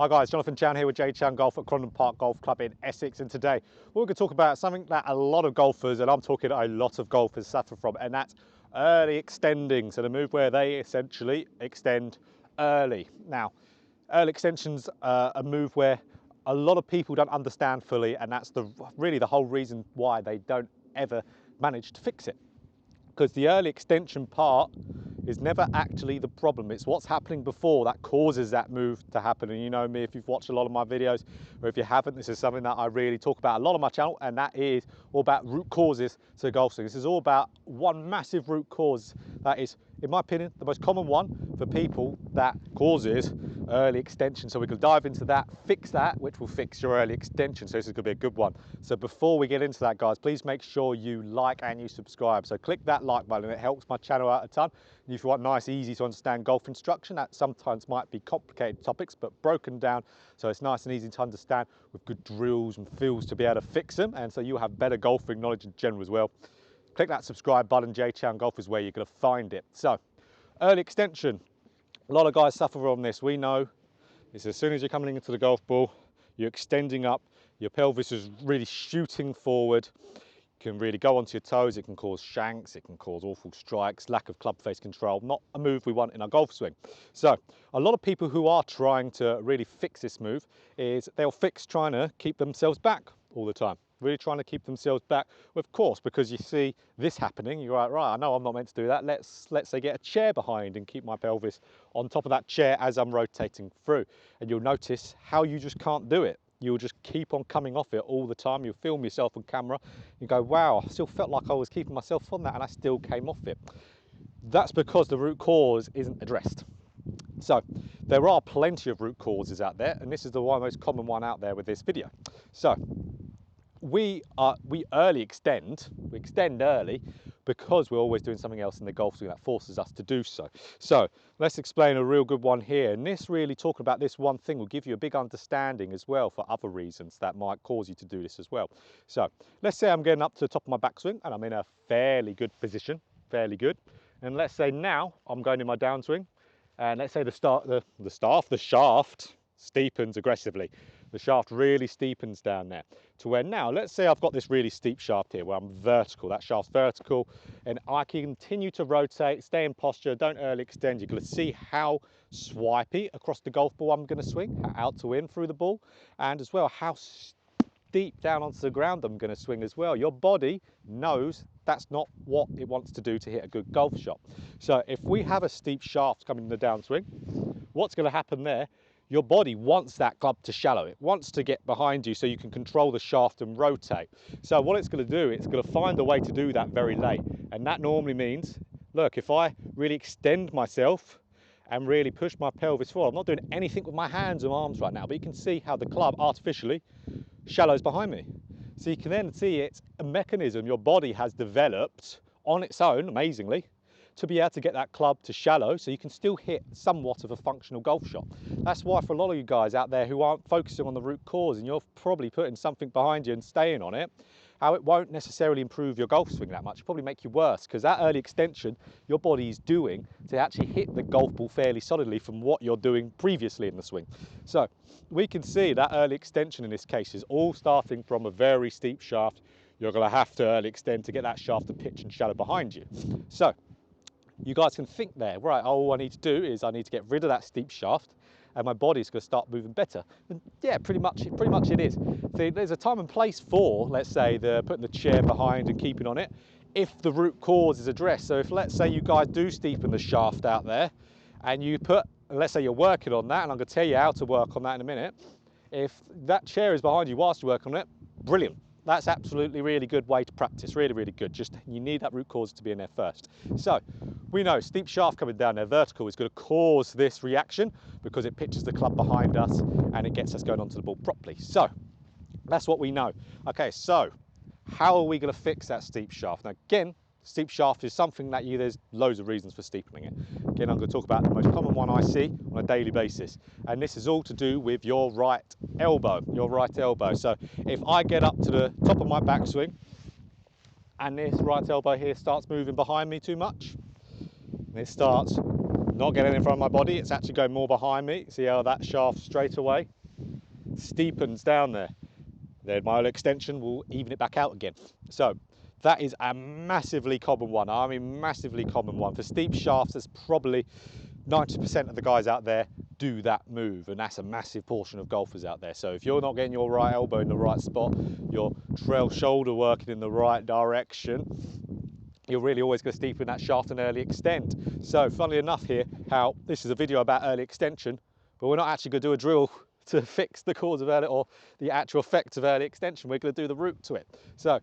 Hi guys, Jonathan Chown here with JChownGolf at Crondon Park Golf Club in Essex, and today we're going to talk about something that a lot of golfers, and I'm talking a lot of golfers, suffer from, and that's early extending. So the move where they essentially extend early. Now, early extension's a move where a lot of people don't understand fully, and that's really the whole reason why they don't ever manage to fix it. Because the early extension part is never actually the problem. It's what's happening before that causes that move to happen. And you know me, if you've watched a lot of my videos, or if you haven't, this is something that I really talk about a lot on my channel, and that is all about root causes to golf swing. This is all about one massive root cause that is, in my opinion, the most common one for people that causes early extension. So we can dive into that, fix that, which will fix your early extension. So this is going to be a good one. So before we get into that, guys, please make sure you like and you subscribe. So click that like button, it helps my channel out a ton. And if you want nice, easy to understand golf instruction, that sometimes might be complicated topics, but broken down so it's nice and easy to understand with good drills and feels to be able to fix them. And so you have better golfing knowledge in general as well. Click that subscribe button. JChownGolf is where you're going to find it. So early extension. A lot of guys suffer from this. We know it's as soon as you're coming into the golf ball, you're extending up, your pelvis is really shooting forward. You can really go onto your toes. It can cause shanks, it can cause awful strikes, lack of club face control, not a move we want in our golf swing. So a lot of people who are trying to really fix this move is they'll fix trying to keep themselves back all the time. Really trying to keep themselves back, of course, because you see this happening, you're like, right, I know I'm not meant to do that. Let's say get a chair behind and keep my pelvis on top of that chair as I'm rotating through. And you'll notice how you just can't do it. You'll just keep on coming off it all the time. You'll film yourself on camera. You go, wow, I still felt like I was keeping myself on that and I still came off it. That's because the root cause isn't addressed. So there are plenty of root causes out there, and this is the most common one out there with this video. So we early extend, we extend early because we're always doing something else in the golf swing that forces us to do so. So let's explain a real good one here. And this really, talking about this one thing, will give you a big understanding as well for other reasons that might cause you to do this as well. So let's say I'm getting up to the top of my backswing and I'm in a fairly good position, fairly good. And let's say now I'm going in my downswing, and let's say the shaft steepens aggressively. The shaft really steepens down there to where now, let's say I've got this really steep shaft here where I'm vertical, that shaft's vertical, and I continue to rotate, stay in posture, don't early extend. You're going to see how swipey across the golf ball I'm going to swing, out to in through the ball, and as well how deep down onto the ground I'm going to swing as well. Your body knows that's not what it wants to do to hit a good golf shot. So if we have a steep shaft coming in the downswing, what's going to happen there? Your body wants that club to shallow. It wants to get behind you so you can control the shaft and rotate. So what it's going to do, it's going to find a way to do that very late. And that normally means, look, if I really extend myself and really push my pelvis forward, I'm not doing anything with my hands and arms right now, but you can see how the club artificially shallows behind me. So you can then see it's a mechanism your body has developed on its own, amazingly, to be able to get that club to shallow so you can still hit somewhat of a functional golf shot. That's why for a lot of you guys out there who aren't focusing on the root cause, and you're probably putting something behind you and staying on it, how it won't necessarily improve your golf swing that much, it'll probably make you worse, because that early extension your body is doing to actually hit the golf ball fairly solidly from what you're doing previously in the swing. So we can see that early extension in this case is all starting from a very steep shaft. You're going to have to early extend to get that shaft to pitch and shallow behind you. So you guys can think there, right, all I need to do is I need to get rid of that steep shaft and my body's going to start moving better. And yeah, pretty much it is. See, there's a time and place for, let's say, putting the chair behind and keeping on it if the root cause is addressed. So if, let's say, you guys do steepen the shaft out there and you put, let's say you're working on that, and I'm going to tell you how to work on that in a minute. If that chair is behind you whilst you work on it, brilliant. That's absolutely really good way to practice, really, really good. Just you need that root cause to be in there first. So we know steep shaft coming down there, vertical, is going to cause this reaction because it pitches the club behind us and it gets us going onto the ball properly. So that's what we know. Okay, so how are we going to fix that steep shaft? Now again, steep shaft is something that there's loads of reasons for steepening it. Again, I'm going to talk about the most common one I see on a daily basis. And this is all to do with your right elbow, So if I get up to the top of my backswing and this right elbow here starts moving behind me too much, and it starts not getting in front of my body, it's actually going more behind me. See how that shaft straight away steepens down there. Then my early extension will even it back out again. So that is a massively common one. I mean, massively common one. For steep shafts, there's probably 90% of the guys out there do that move, and that's a massive portion of golfers out there. So if you're not getting your right elbow in the right spot, your trail shoulder working in the right direction, you're really always going to steepen that shaft and early extend. So funnily enough here, how this is a video about early extension, but we're not actually going to do a drill to fix the cause of early, or the actual effect of early extension. We're going to do the route to it. So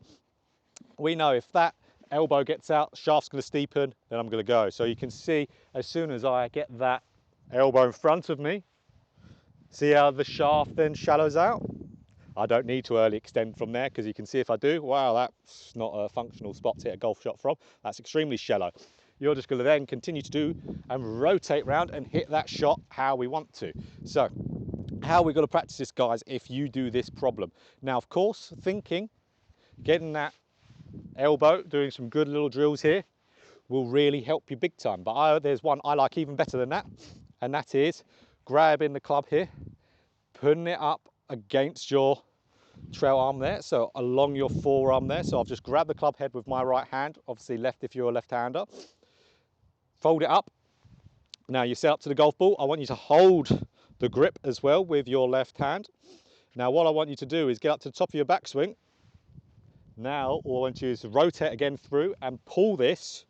we know if that elbow gets out, shaft's going to steepen, then I'm going to go. So you can see as soon as I get that elbow in front of me, see how the shaft then shallows out? I don't need to early extend from there, because you can see if I do, wow, that's not a functional spot to hit a golf shot from. That's extremely shallow. You're just going to then continue to do and rotate round and hit that shot how we want to. So how we're going to practice this, guys, if you do this problem. Now, of course, thinking, getting that elbow, doing some good little drills here will really help you big time. But there's one I like even better than that, and that is grabbing the club here, putting it up against your trail arm there, so along your forearm there. So I've just grabbed the club head with my right hand, obviously left if you're a left-hander. Fold it up. Now you set up to the golf ball. I want you to hold the grip as well with your left hand. Now what I want you to do is get up to the top of your backswing. Now all I want you is to rotate again through and pull this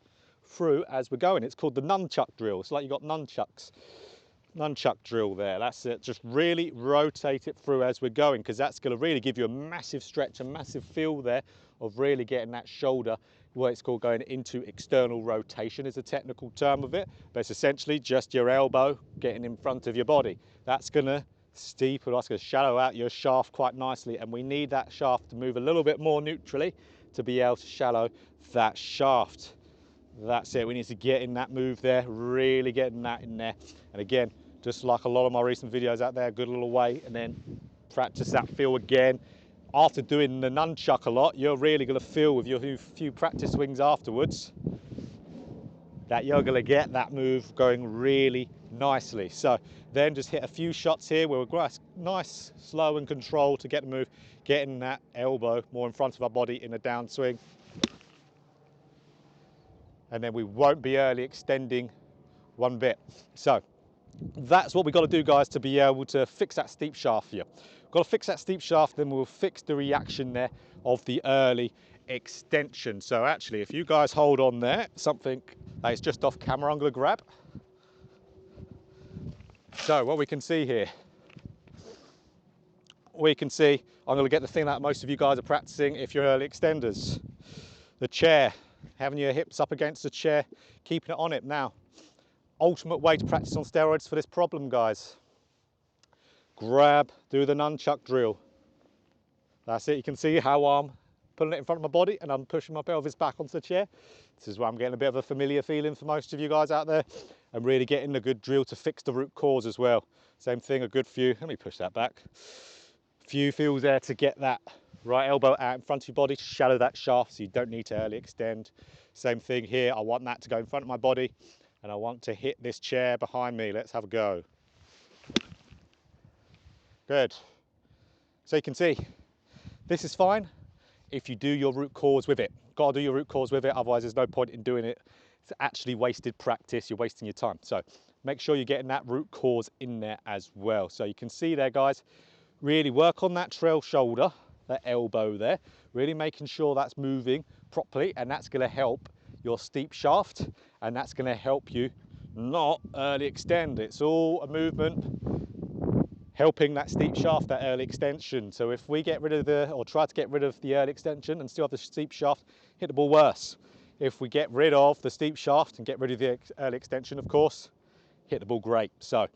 through as we're going. It's called the nunchuck drill. It's like you've got nunchucks. Nunchuck drill there, that's it. Just really rotate it through as we're going, because that's going to really give you a massive stretch, a massive feel there of really getting that shoulder, what it's called going into external rotation is a technical term of it, but it's essentially just your elbow getting in front of your body. That's going to steepen, that's going to shallow out your shaft quite nicely, and we need that shaft to move a little bit more neutrally to be able to shallow that shaft. That's it, we need to get in that move there, really getting that in there. And again, just like a lot of my recent videos out there, good little way, and then practice that feel again. After doing the nunchuck a lot, you're really going to feel with your few practice swings afterwards that you're going to get that move going really nicely. So then just hit a few shots here where we're nice, slow and controlled to get the move, getting that elbow more in front of our body in a downswing. And then we won't be early extending one bit. So that's what we've got to do, guys, to be able to fix that steep shaft here. We've got to fix that steep shaft, then we'll fix the reaction there of the early extension. So actually, if you guys hold on there, something that is just off camera, I'm going to grab. So what we can see here, we can see, I'm going to get the thing that most of you guys are practicing if you're early extenders. The chair, having your hips up against the chair, keeping it on it. Now, ultimate way to practice on steroids for this problem, guys. Grab, do the nunchuck drill. That's it, you can see how I'm putting it in front of my body and I'm pushing my pelvis back onto the chair. This is where I'm getting a bit of a familiar feeling for most of you guys out there. I'm really getting a good drill to fix the root cause as well. Same thing, a good few, let me push that back. Few feels there to get that right elbow out in front of your body, to shallow that shaft so you don't need to early extend. Same thing here, I want that to go in front of my body and I want to hit this chair behind me. Let's have a go. Good. So you can see, this is fine if you do your root cause with it. Got to do your root cause with it, otherwise there's no point in doing it. It's actually wasted practice, you're wasting your time. So make sure you're getting that root cause in there as well. So you can see there, guys, really work on that trail shoulder, that elbow there, really making sure that's moving properly, and that's going to help your steep shaft, and that's going to help you not early extend. It's all a movement helping that steep shaft, that early extension. So if we get rid of or try to get rid of the early extension and still have the steep shaft, hit the ball worse. If we get rid of the steep shaft and get rid of the early extension, of course, hit the ball great. So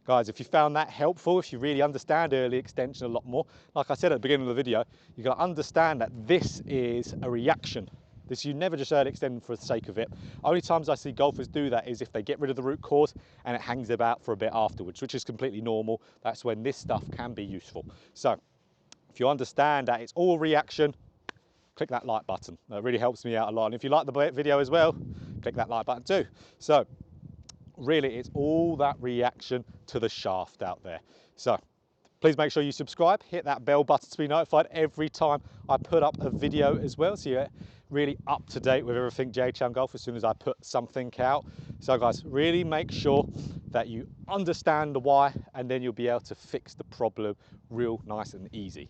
guys, if you found that helpful, if you really understand early extension a lot more, like I said at the beginning of the video, you've got to understand that this is a reaction. This, you never just early extend for the sake of it. Only times I see golfers do that is if they get rid of the root cause and it hangs about for a bit afterwards, which is completely normal. That's when this stuff can be useful. So if you understand that it's all reaction, click that like button. That really helps me out a lot. And if you like the video as well, click that like button too. So really it's all that reaction to the shaft out there. So please make sure you subscribe, hit that bell button to be notified every time I put up a video as well, so you're really up to date with everything JChownGolf as soon as I put something out. So guys, really make sure that you understand the why, and then you'll be able to fix the problem real nice and easy.